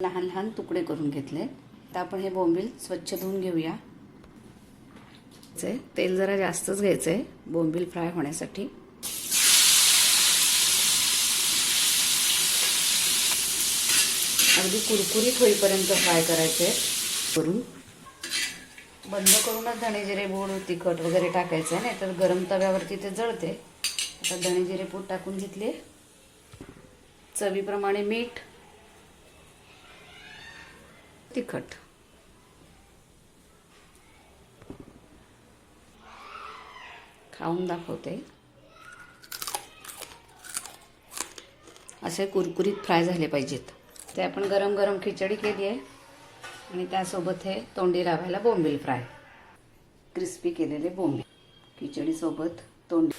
लहान लहान तुकडे करून घेतले. आता आपण हे बोंबील स्वच्छ धुवून घेऊया. तेल जरा जास्तच घ्यायचं आहे बोंबील फ्राय होण्यासाठी. अगदी कुरकुरीत होईपर्यंत फ्राय करायचे. करून बंद करूनच धणे जिरे पूड तिखट वगैरे टाकायचं आहे, नाही तर गरम तव्यावरती ते जळते. आता धणे जिरे पूड टाकून घेतले. चवीप्रमाणे मीठ, तिखट. खाऊन दाखवते. असे कुरकुरीत फ्राय झाले पाहिजेत. ते आपण गरम गरम खिचडी केली आहे आणि त्यासोबत हे तोंडी लावायला बोंबील फ्राय. क्रिस्पी केलेले बोंबील खिचडीसोबत तोंडी.